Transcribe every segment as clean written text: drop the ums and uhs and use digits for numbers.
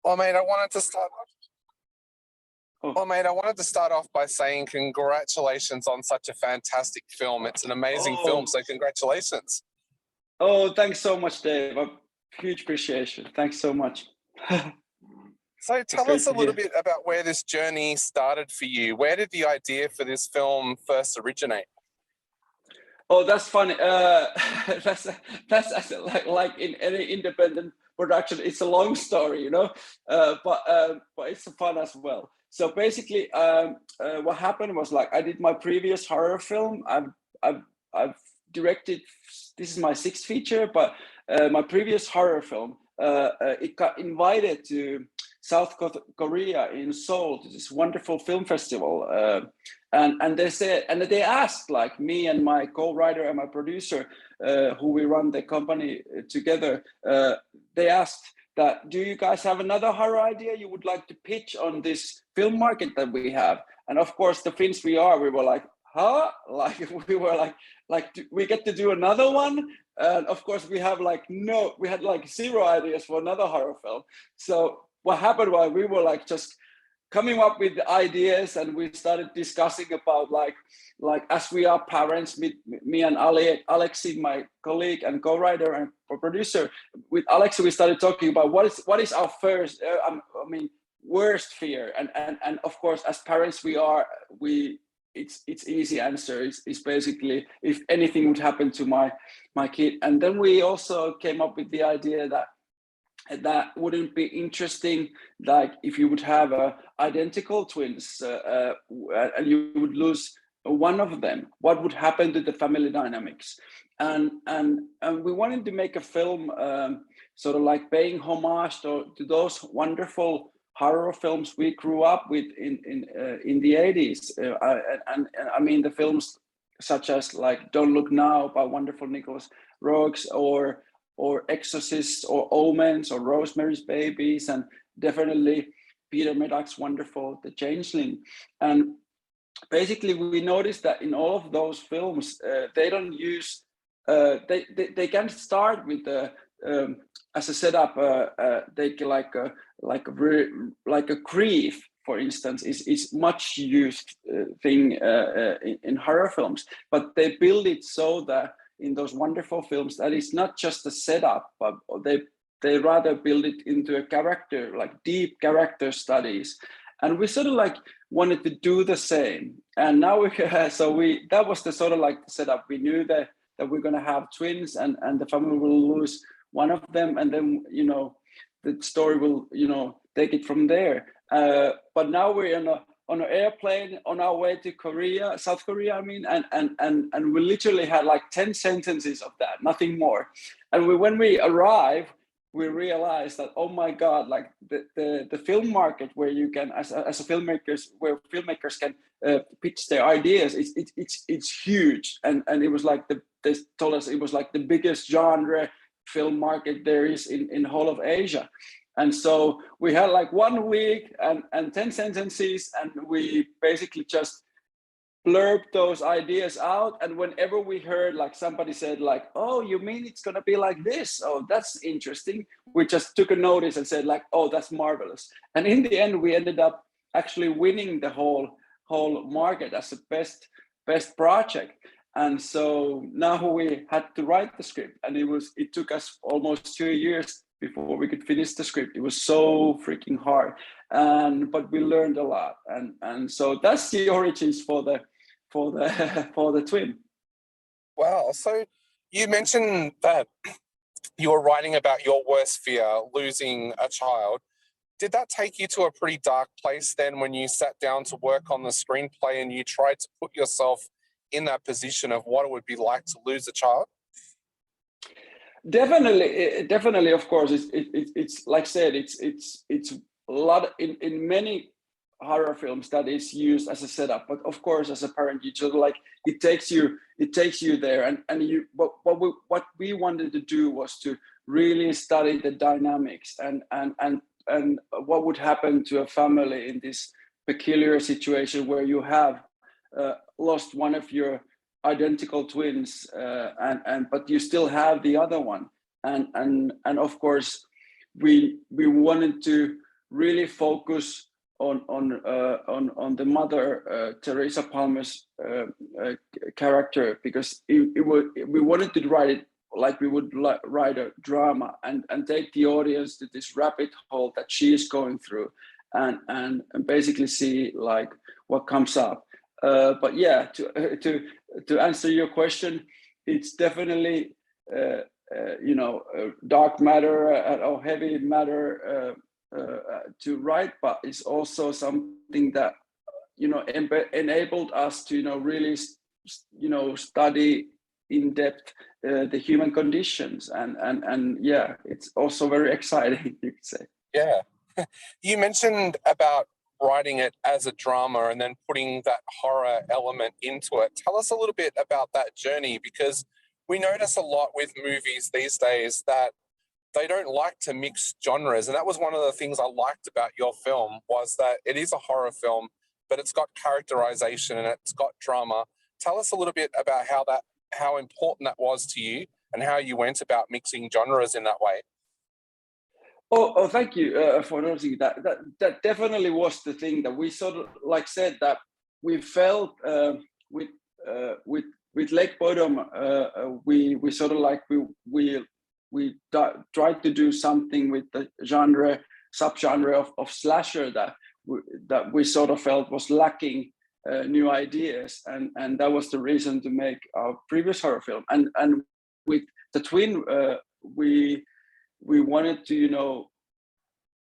Well, mate, I wanted to start off by saying congratulations on such a fantastic film. It's an amazing film, so congratulations. Oh, thanks so much, Dave. A huge appreciation. Thanks so much. So tell us a little bit about where this journey started for you. Where did the idea for this film first originate? Oh, that's funny. That's like in any independent production, it's a long story, you know, but it's fun as well. So basically, what happened was like I did my previous horror film. I've directed. This is my sixth feature, but my previous horror film it got invited to South Korea in Seoul to this wonderful film festival. And they said, and they asked like me and my co-writer and my producer, who we run the company together, they asked that, do you guys have another horror idea you would like to pitch on this film market that we have? And of course, the Finns we were like, huh? Like we were like we get to do another one? And of course we had like zero ideas for another horror film. So what happened was we were like just coming up with ideas, and we started discussing about like as we are parents, me and Alexi, my colleague and co-writer and producer, with Alexi we started talking about what is our first worst fear, and of course as parents it's easy answer is basically if anything would happen to my kid. And then we also came up with the idea that wouldn't be interesting, like if you would have identical twins and you would lose one of them, what would happen to the family dynamics? And we wanted to make a film sort of like paying homage to those wonderful horror films we grew up with in the 80s. And I mean the films such as like Don't Look Now by wonderful Nicholas Roegh, or Exorcists, or Omens, or Rosemary's Babies, and definitely Peter Medak's wonderful The Changeling. And basically we noticed that in all of those films, they don't use, they can start with as a setup, they like a grief, for instance, is much used thing in horror films, but they build it so that in those wonderful films that it's not just a setup, but they rather build it into a character, like deep character studies. And we sort of like wanted to do the same. And now that was the sort of like the setup. We knew that we're going to have twins, and the family will lose one of them, and then the story will take it from there. But now we're on an airplane on our way to South Korea, and we literally had like 10 sentences of that, nothing more. And when we arrive, we realized that, oh my God, like the film market where you can, as a filmmakers, where filmmakers can pitch their ideas, it's huge. And it was like they told us it was like the biggest genre film market there is in whole of Asia. And so we had like 1 week and 10 sentences, and we basically just blurbed those ideas out. And whenever we heard like somebody said like, oh, you mean it's going to be like this? Oh, that's interesting. We just took a notice and said like, oh, that's marvelous. And in the end, we ended up actually winning the whole market as the best project. And so now we had to write the script, and it took us almost 2 years before we could finish the script. It was so freaking hard, but we learned a lot, and so that's the origins for the twin. Wow! So you mentioned that you were writing about your worst fear, losing a child. Did that take you to a pretty dark place then, when you sat down to work on the screenplay and you tried to put yourself in that position of what it would be like to lose a child? Definitely, of course. It's like I said, it's a lot in many horror films that is used as a setup. But of course, as a parent, you just like it takes you there, and you. What we wanted to do was to really study the dynamics and what would happen to a family in this peculiar situation where you have lost one of your identical twins, but you still have the other one, and of course we wanted to really focus on the mother, Teresa Palmer's character, because we wanted to write it like we would write a drama, and take the audience to this rabbit hole that she is going through, and basically see like what comes up. But yeah, to answer your question, it's definitely dark matter or heavy matter to write, but it's also something that enabled us to really study in depth the human conditions, and yeah, it's also very exciting, you could say. Yeah. You mentioned about writing it as a drama and then putting that horror element into it. Tell us a little bit about that journey, because we notice a lot with movies these days that they don't like to mix genres. And that was one of the things I liked about your film, was that it is a horror film, but it's got characterization and it's got drama. Tell us a little bit about how important that was to you and how you went about mixing genres in that way. Oh, thank you for noticing that. That definitely was the thing that we sort of like said that we felt with Lake Bottom. We sort of like we tried to do something with the subgenre of slasher that we sort of felt was lacking new ideas, and that was the reason to make our previous horror film. And with the Twin, we wanted to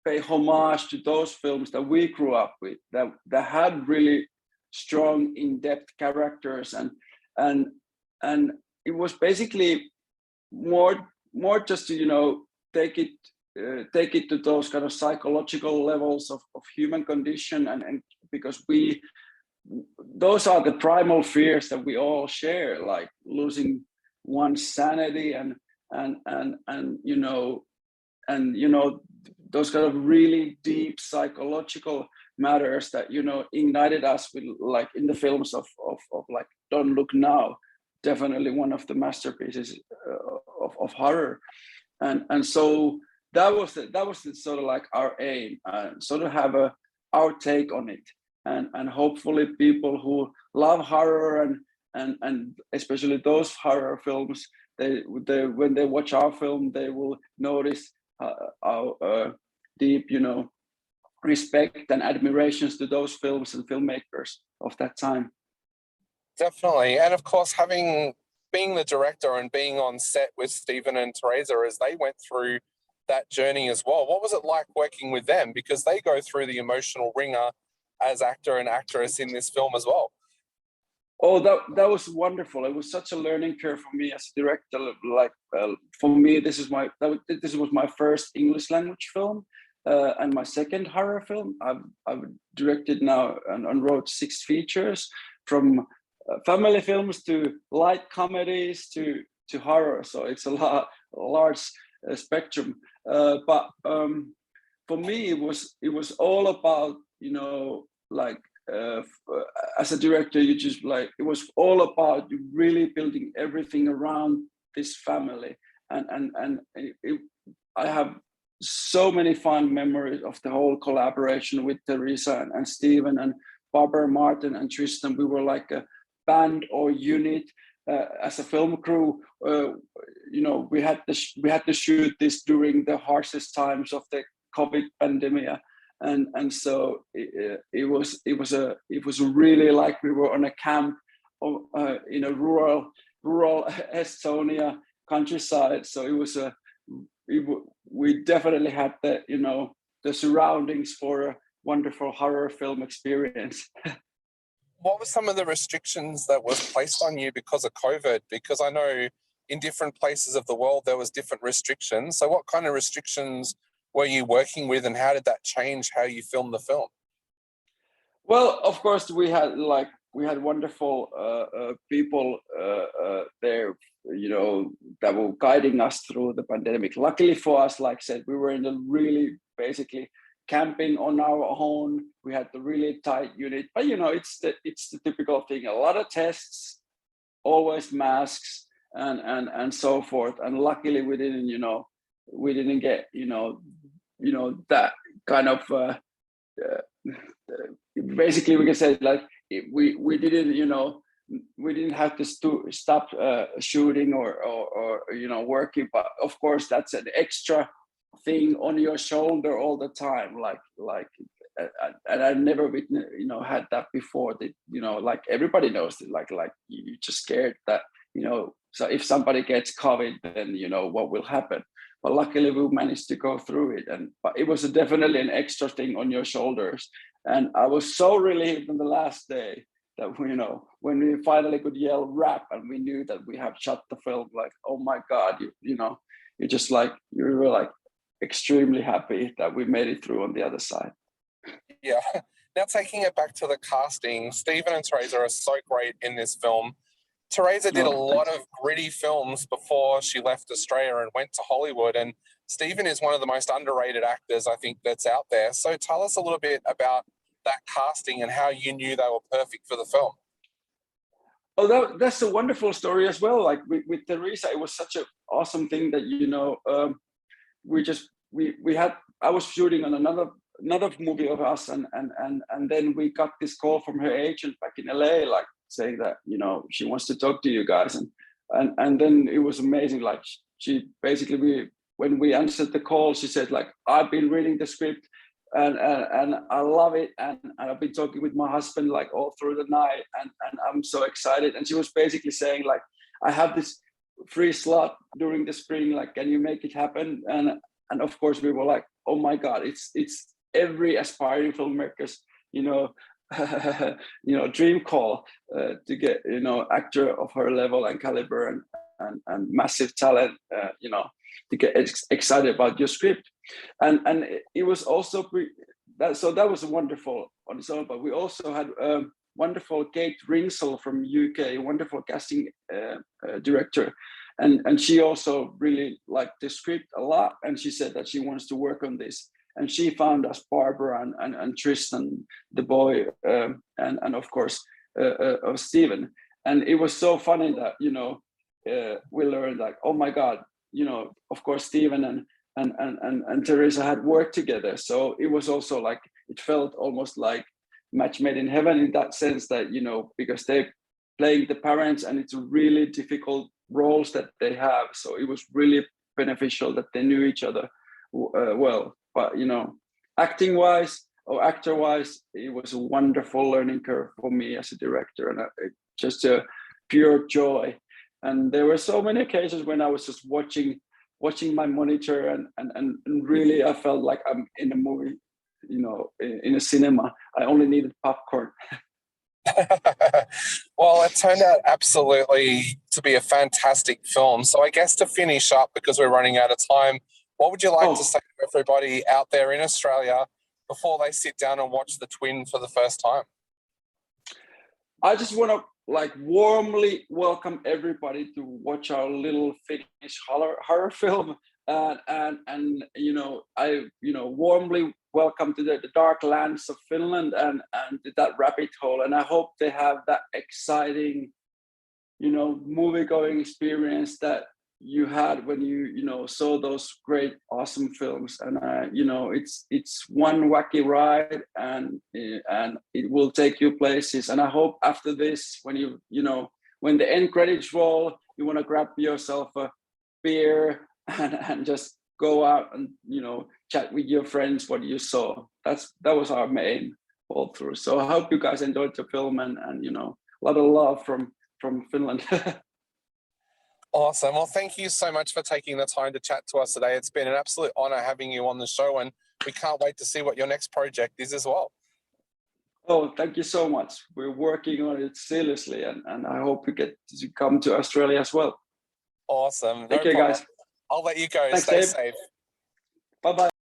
pay homage to those films that we grew up with, that had really strong, in-depth characters, and it was basically more just to take it to those kind of psychological levels of human condition, and because those are the primal fears that we all share, like losing one's sanity and those kind of really deep psychological matters that ignited us with, like in the films of like Don't Look Now, definitely one of the masterpieces of horror, and so that was the sort of like our aim, sort of have our take on it, and hopefully people who love horror and especially those horror films, they when they watch our film, they will notice our deep respect and admirations to those films and filmmakers of that time. Definitely. And of course, being the director and being on set with Stephen and Teresa as they went through that journey as well, what was it like working with them? Because they go through the emotional ringer as actor and actress in this film as well. Oh, that was wonderful. It was such a learning curve for me as a director. Like for me, this was my first English language film, and my second horror film. I've directed now and wrote 6 features, from family films to light comedies to horror. So it's a large spectrum. But for me, it was all about as a director, it was all about really building everything around this family, and I have so many fond memories of the whole collaboration with Teresa and Stephen and Barbara, Martin and Tristan. We were like a band or unit as a film crew. We had to shoot this during the harshest times of the COVID pandemic. And so it was really like we were on a camp in a rural Estonia countryside. So we definitely had the surroundings for a wonderful horror film experience. What were some of the restrictions that was placed on you because of COVID? Because I know in different places of the world there was different restrictions. So what kind of restrictions were you working with, and how did that change how you filmed the film? Well, of course, we had wonderful people there, that were guiding us through the pandemic. Luckily for us, like I said, we were in a really basically camping on our own. We had the really tight unit, but it's the typical thing. A lot of tests, always masks, and so forth. And luckily, we didn't get that kind of basically we can say like we didn't, you know, we didn't have to stop shooting or you know, working, but of course that's an extra thing on your shoulder all the time, like and I never you know, had that before. That, you know, like everybody knows it, like you're just scared that, you know, so if somebody gets COVID, then you know what will happen. But luckily we managed to go through it, but it was definitely an extra thing on your shoulders. And I was so relieved on the last day that, you know, when we finally could yell wrap and we knew that we have shot the film, like, oh my God, you know, you just like, you were like extremely happy that we made it through on the other side. Yeah. Now, taking it back to the casting, Stephen and Teresa are so great in this film. Teresa did a lot of gritty films before she left Australia and went to Hollywood, and Stephen is one of the most underrated actors I think that's out there. So tell us a little bit about that casting and how you knew they were perfect for the film. Oh, that's a wonderful story as well. Like with Teresa, it was such an awesome thing that, you know, we had, I was shooting on another movie of us, and then we got this call from her agent back in LA, like saying that, you know, she wants to talk to you guys, and then it was amazing. Like she basically, when we answered the call, she said like, I've been reading the script and I love it, and I've been talking with my husband like all through the night, and I'm so excited. And she was basically saying like, I have this free slot during the spring, like, can you make it happen? And of course we were like, oh my God, it's every aspiring filmmaker's, you know, you know, dream call to get, you know, actor of her level and caliber and massive talent, you know, to get excited about your script. And it was also that was wonderful on its own. But we also had wonderful Kate Ringsel from UK, wonderful casting director, and she also really liked the script a lot, and she said that she wants to work on this. And she found us Barbara and Tristan, the boy, and of course Stephen. And it was so funny that, you know, we learned like, oh my God, you know, of course Stephen and Teresa had worked together. So it was also like, it felt almost like match made in heaven in that sense that, you know, because they're playing the parents and it's really difficult roles that they have. So it was really beneficial that they knew each other well. But, you know, acting wise or actor wise, it was a wonderful learning curve for me as a director, and just a pure joy. And there were so many occasions when I was just watching my monitor and really I felt like I'm in a movie, you know, in a cinema. I only needed popcorn. Well, it turned out absolutely to be a fantastic film. So I guess to finish up, because we're running out of time, what would you like to say to everybody out there in Australia before they sit down and watch The Twin for the first time? I just want to like warmly welcome everybody to watch our little Finnish horror film, and you know, I warmly welcome to the dark lands of Finland and that rabbit hole. And I hope they have that exciting, you know, movie going experience that you had when you know, saw those great awesome films. And you know, it's one wacky ride, and it will take you places. And I hope after this, when you know, when the end credits roll, you want to grab yourself a beer and just go out and, you know, chat with your friends what you saw. That was our main all through. So I hope you guys enjoyed the film, and you know, a lot of love from Finland. Awesome. Well, thank you so much for taking the time to chat to us today. It's been an absolute honor having you on the show, and we can't wait to see what your next project is as well. Oh, thank you so much. We're working on it seriously, and I hope we get to come to Australia as well. Awesome. Thank you, guys. I'll let you go. Thanks, Stay Dave. safe. Bye-bye.